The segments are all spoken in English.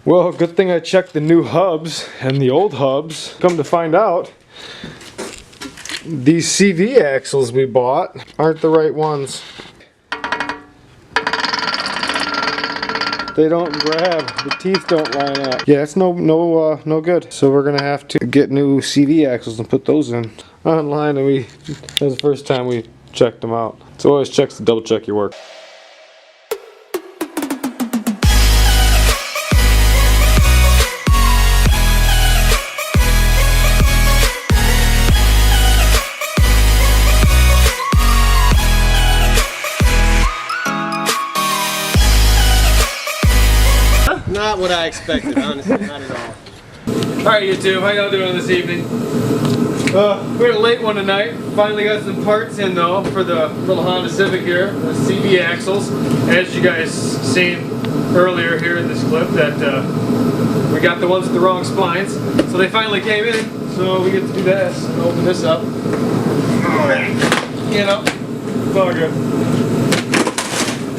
Well, good thing I checked the new hubs and the old hubs. Come to find out, these CV axles we bought aren't the right ones. They don't grab. The teeth don't line up. Yeah, it's no good. So we're gonna have to get new CV axles and put those in online. And that was the first time we checked them out. So always checks to double check your work. Not what I expected, honestly, not at all. Alright YouTube, how y'all doing this evening? We had a late one tonight. Finally got some parts in though for the little Honda Civic here, the CV axles. As you guys seen earlier here in this clip, that we got the ones with the wrong splines. So they finally came in, so we get to do this and open this up. You know, it's all good.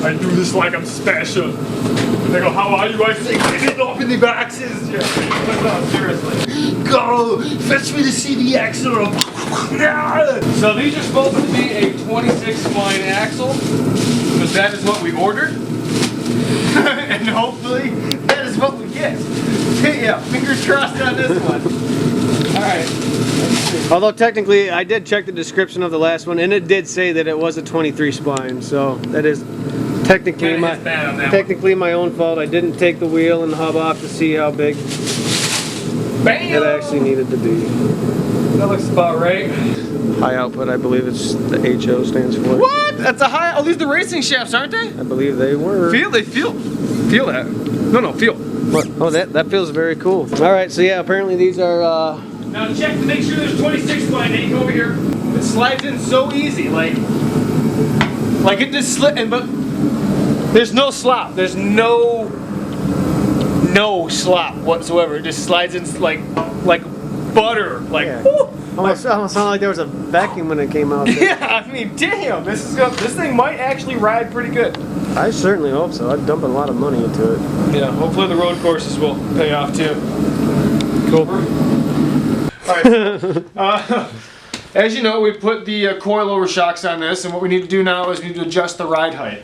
I do this like I'm special. They go, how are you? I say, get it up in the axes. Yeah, no, seriously. Go, fetch me the CV axle. So these are supposed to be a 26 spline axle, because that is what we ordered. And hopefully, that is what we get. Yeah, fingers crossed on this one. Alright. Although technically, I did check the description of the last one, and it did say that it was a 23 spline, so that is technically my own fault. I didn't take the wheel and the hub off to see how big it actually needed to be. That looks about right. High output, I believe it's the HO stands for. What? That's a high. Oh, these are the racing shafts, aren't they? I believe they were. Feel that. No, feel. What? Oh, that feels very cool. All right, so yeah, apparently these are. Now check to make sure there's 26 spline. Hey, go over here. It slides in so easy, like it just slid in, but there's no slop. There's no slop whatsoever. It just slides in like butter. Like, yeah. Almost sounded like there was a vacuum when it came out. There. Yeah, I mean, damn, this thing might actually ride pretty good. I certainly hope so. I'd dump a lot of money into it. Yeah, hopefully the road courses will pay off too. Cool. Alright, as you know, we put the coilover shocks on this, and what we need to do now is we need to adjust the ride height.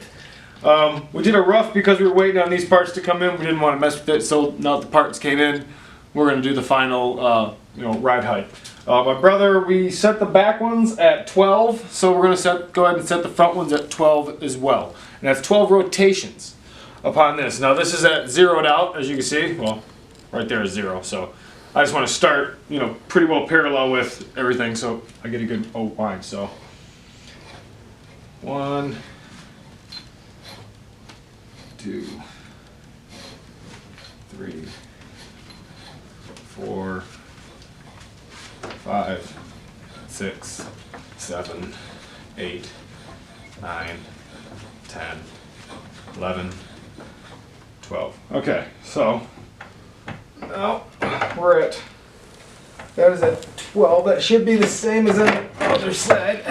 We did a rough because we were waiting on these parts to come in. We didn't want to mess with it, so now that the parts came in, we're going to do the final ride height. My brother, we set the back ones at 12, so we're going to go ahead and set the front ones at 12 as well. And that's 12 rotations upon this. Now this is at zeroed out, as you can see. Well, right there is 0, so I just want to start, pretty well parallel with everything, so I get a good line. So 1, 2, 3, 4, 5, 6, 7, 8, 9, 10, 11, 12. Okay, so now that is at 12. That should be the same as on the other side.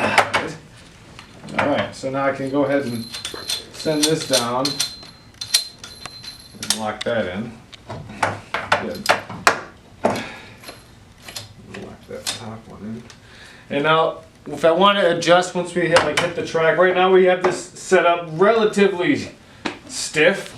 Alright, so now I can go ahead and send this down and lock that in. Good. Lock that top one in. And now, if I want to adjust once we hit the track, right now we have this set up relatively stiff.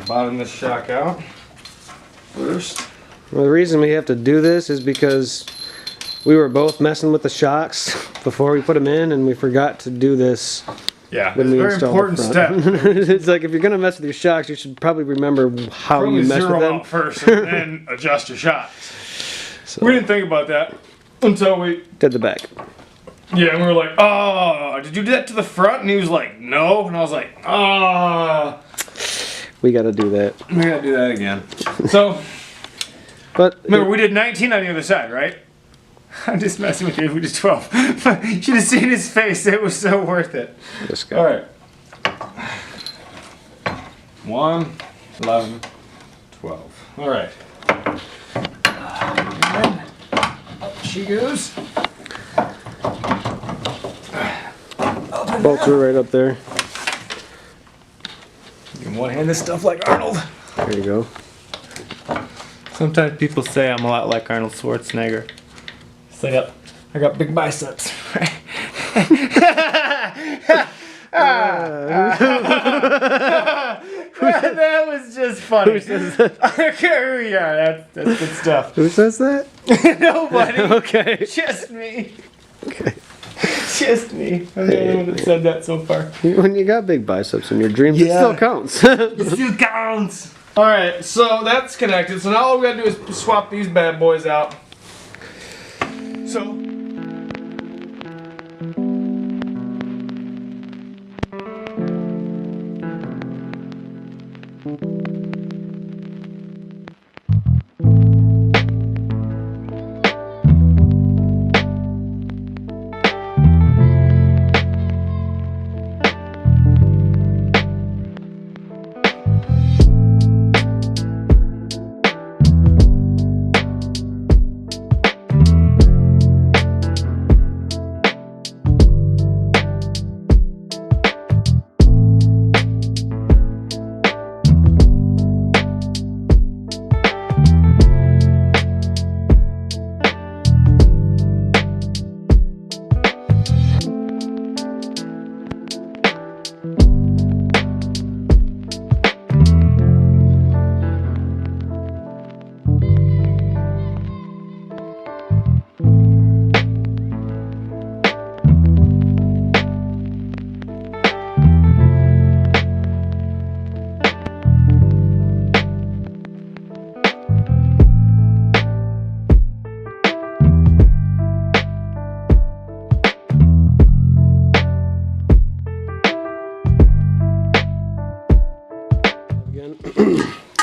Bottom this shock out first. Well, the reason we have to do this is because we were both messing with the shocks before we put them in, and we forgot to do this. Yeah, it's a very important step. It's like if you're gonna mess with your shocks, you should probably remember how you mess with them out first, and then adjust your shocks. So, we didn't think about that until we did the back. Yeah, and we were like, "Oh, did you do that to the front?" And he was like, "No," and I was like, "Ah." We got to do that. We got to do that again. So, but remember, we did 19 on the other side, right? I'm just messing with you. We did 12. You should have seen his face. It was so worth it. This guy. All right. 1, 11, 12. All right. And up she goes. Bolts are right up there. You can one-hand this stuff like Arnold. There you go. Sometimes people say I'm a lot like Arnold Schwarzenegger. So I got big biceps. That was just funny. Who says that? Yeah, that's good stuff. Who says that? Nobody. Okay. Just me. Okay. Just me. I'm the only one that said that so far. When you got big biceps in your dreams, it Yeah. still counts. It still counts. All right, so that's connected. So now all we gotta do is swap these bad boys out. So.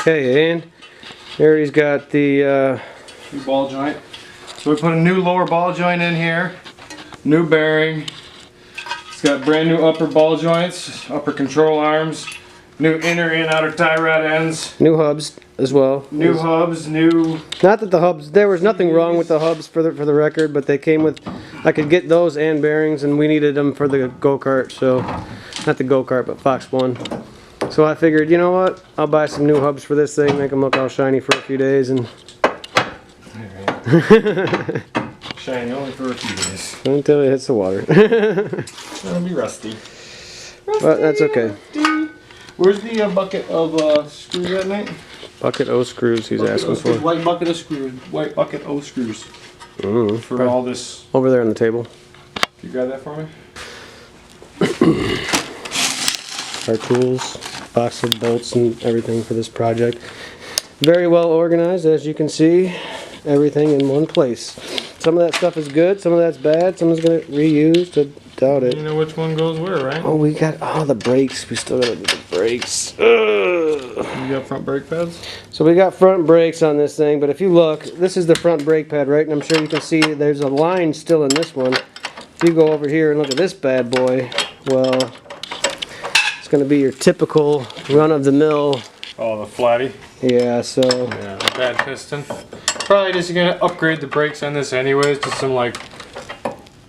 Okay, and there he's got the New ball joint. So we put a new lower ball joint in here. New bearing. It's got brand new upper ball joints, upper control arms, new inner and outer tie rod ends, new hubs as well. new hubs, new. Not that the hubs, there was nothing wrong with the hubs for the record, but they came with, I could get those and bearings, and we needed them for the go-kart, so, not the go-kart, but Fox 1. So I figured, you know what, I'll buy some new hubs for this thing, make them look all shiny for a few days, and Shiny only for a few days. until it hits the water. It'll be rusty. But that's okay. Where's the bucket of screws at night? Bucket O screws he's asking for. White bucket of screws. White bucket O screws. For all this. Over there on the table. Can you grab that for me? Our tools, box of bolts and everything for this project. Very well organized, as you can see. Everything in one place. Some of that stuff is good, some of that's bad, some is going to reuse. I doubt it. You know which one goes where, right? Oh, we got the brakes. We still got to do the brakes. You got front brake pads? So we got front brakes on this thing, but if you look, this is the front brake pad, right? And I'm sure you can see there's a line still in this one. If you go over here and look at this bad boy, well, it's going to be your typical run-of-the-mill. Oh, the flatty. Yeah, so. Yeah, bad piston. Probably just gonna upgrade the brakes on this anyways to some like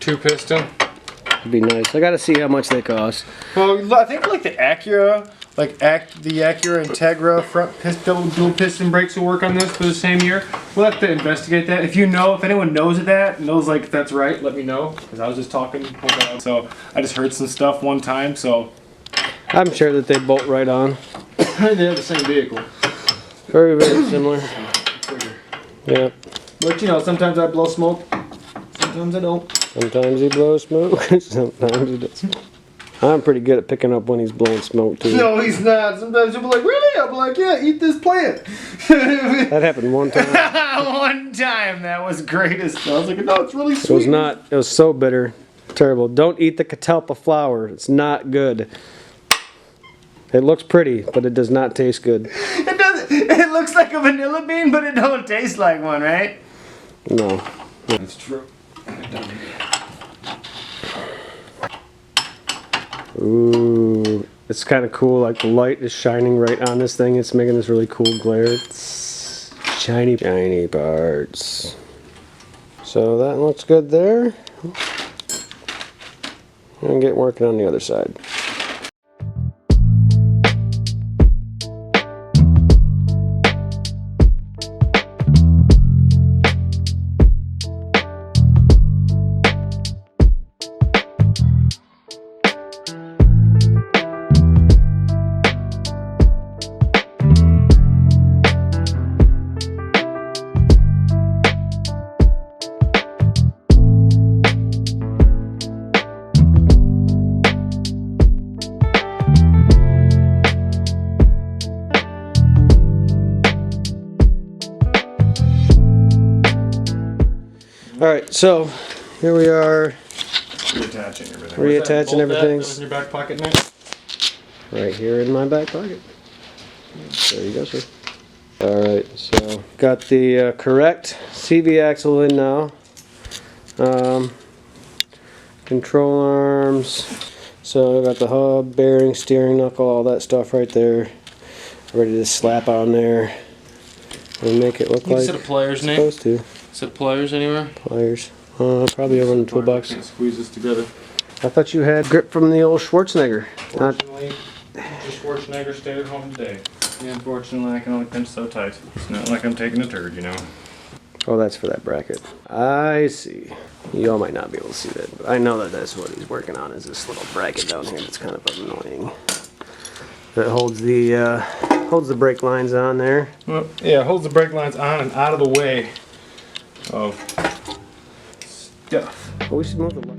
2-piston. It'd be nice. I got to see how much they cost. Well, I think like the Acura, the Acura Integra front dual piston brakes will work on this for the same year. We'll have to investigate that. If anyone knows that, knows like if that's right, let me know. Because I was just talking, so I just heard some stuff one time, so. I'm sure that they bolt right on. They have the same vehicle. Very, very similar. Yeah. But you know, sometimes I blow smoke, sometimes I don't. Sometimes he blows smoke, sometimes he doesn't. I'm pretty good at picking up when he's blowing smoke too. No, he's not. Sometimes he'll be like, really? I'll be like, yeah, eat this plant. That happened one time. One time, that was greatest. I was like, no, it's really sweet. It was so bitter. Terrible. Don't eat the catalpa flower. It's not good. It looks pretty, but it does not taste good. It doesn't. It looks like a vanilla bean, but it don't taste like one, right? No. That's true. Ooh, it's kind of cool. Like the light is shining right on this thing. It's making this really cool glare. It's shiny, shiny parts. So that looks good there. And get working on the other side. Alright, so here we are. Reattaching everything. Reattaching everything. That was in your back pocket, Nick? Right here in my back pocket. There you go, sir. Alright, so got the correct C.V.axle in now. Control arms. So I got the hub, bearing, steering knuckle, all that stuff right there. Ready to slap on there and make it look like a set of pliers, it's Nick? supposed to. Set of pliers anywhere? Pliers. Probably over in the toolbox. Can't squeeze this together. I thought you had grip from the old Schwarzenegger. Not Fortunately, Schwarzenegger stayed at home today. Yeah, unfortunately, I can only pinch so tight. It's not like I'm taking a turd, you know. Oh, that's for that bracket. I see. Y'all might not be able to see that, but I know that that's what he's working on, is this little bracket down here that's kind of annoying. That holds the brake lines on there. Well, yeah, it holds the brake lines on and out of the way of stuff. But we should move the light.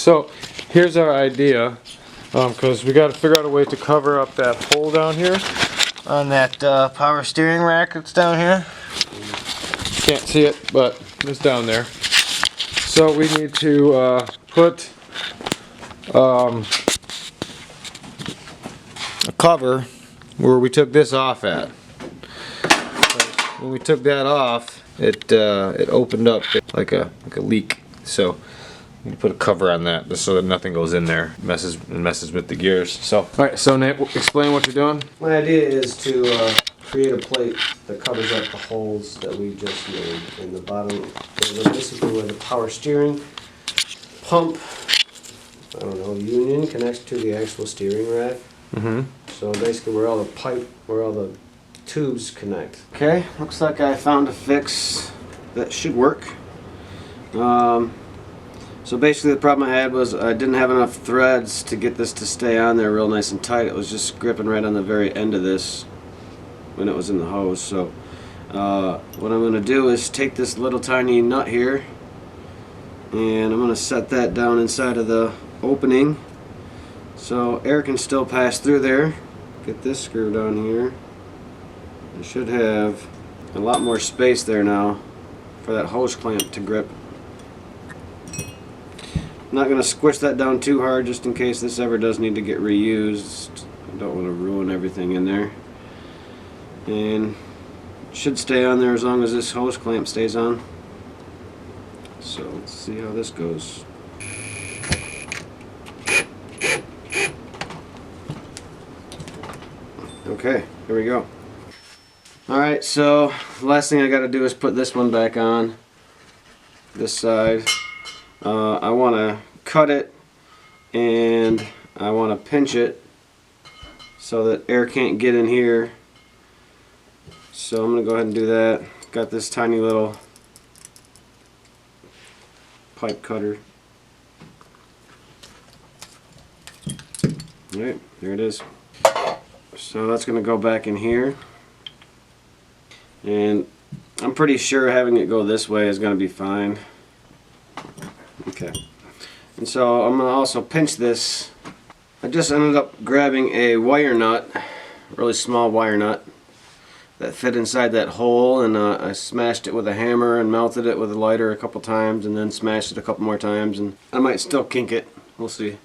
So here's our idea, because we got to figure out a way to cover up that hole down here. On that power steering rack that's down here. Can't see it, but it's down there. So we need to put a cover where we took this off at. When we took that off, it opened up like a leak. So you put a cover on that just so that nothing goes in there, messes with the gears. So, all right. So Nate, explain what you're doing. My idea is to create a plate that covers up the holes that we just made in the bottom. Basically, where the power steering pump, I don't know, union connects to the actual steering rack. Mm-hmm. So basically, where all the tubes connect. Okay, looks like I found a fix that should work. So basically the problem I had was I didn't have enough threads to get this to stay on there real nice and tight. It was just gripping right on the very end of this when it was in the hose. So what I'm going to do is take this little tiny nut here and I'm going to set that down inside of the opening so air can still pass through there. Get this screwed on here. I should have a lot more space there now for that hose clamp to grip. I'm not going to squish that down too hard just in case this ever does need to get reused. I don't want to ruin everything in there. And it should stay on there as long as this hose clamp stays on. So let's see how this goes. Okay, here we go. Alright, so the last thing I got to do is put this one back on. This side. I want to cut it and I want to pinch it so that air can't get in here. So I'm going to go ahead and do that. Got this tiny little pipe cutter. Alright, there it is. So that's going to go back in here. And I'm pretty sure having it go this way is going to be fine. Okay, and so I'm going to also pinch this. I just ended up grabbing a wire nut, a really small wire nut that fit inside that hole, and I smashed it with a hammer and melted it with a lighter a couple times and then smashed it a couple more times, and I might still kink it. We'll see. I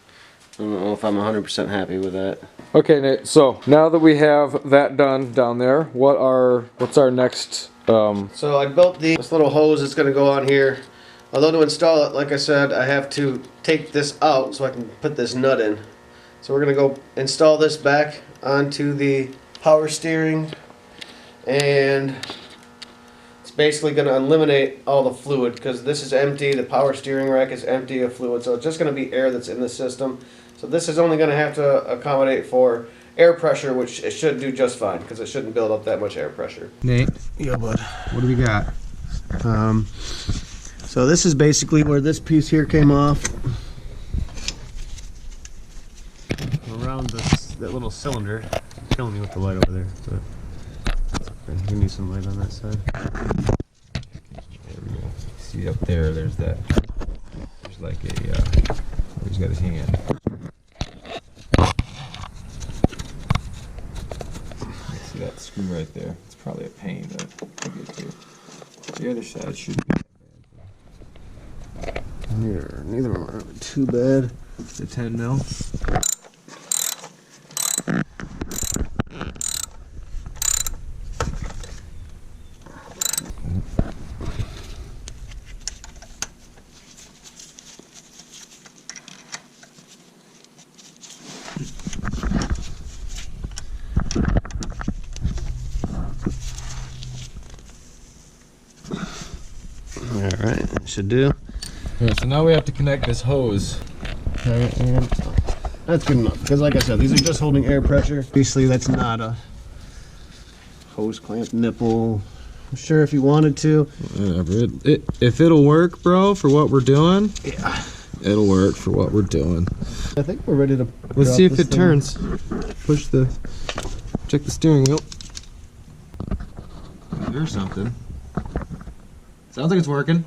don't know if I'm 100% happy with that. Okay, Nate, so now that we have that done down there, what's our next So I built this little hose that's going to go on here. Although to install it, like I said, I have to take this out so I can put this nut in. So we're going to go install this back onto the power steering, and it's basically going to eliminate all the fluid because this is empty, the power steering rack is empty of fluid, so it's just going to be air that's in the system. So this is only going to have to accommodate for air pressure, which it should do just fine because it shouldn't build up that much air pressure. Nate, Yeah, bud. what do we got? So this is basically where this piece here came off. Around that little cylinder. It's killing me with the light over there. But give me some light on that side. There we go. See up there, there's like a, he's got his hand. See that screw right there? It's probably a pain, but I'll get to it. The other side should be Here, neither of them are too bad. the 10 mil. Alright, that should do. Yeah, so now we have to connect this hose. Alright, and that's good enough. Because like I said, these are just holding air pressure. Obviously that's not a hose clamp nipple. I'm sure if you wanted to. Whatever. If it'll work, bro, for what we're doing, Yeah. it'll work for what we're doing. I think we're ready to Let's drop see if this it thing. turns. Check the steering wheel. There's something. Sounds like it's working.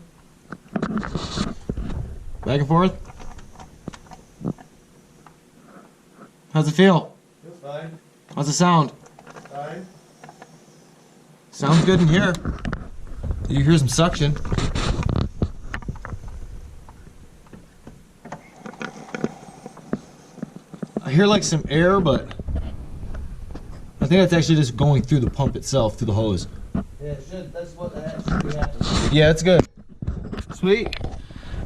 Back and forth. How's it feel? Feels fine. How's it sound? Fine. Sounds good in here. You hear some suction. I hear like some air, but I think that's actually just going through the pump itself, through the hose. Yeah, it should. That's what that should be happening. Yeah, that's good. Sweet.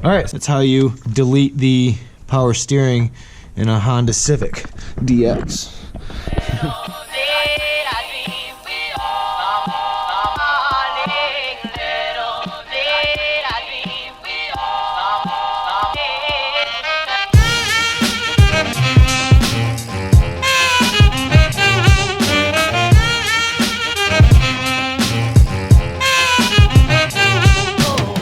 All right, that's how you delete the power steering in a Honda Civic DX.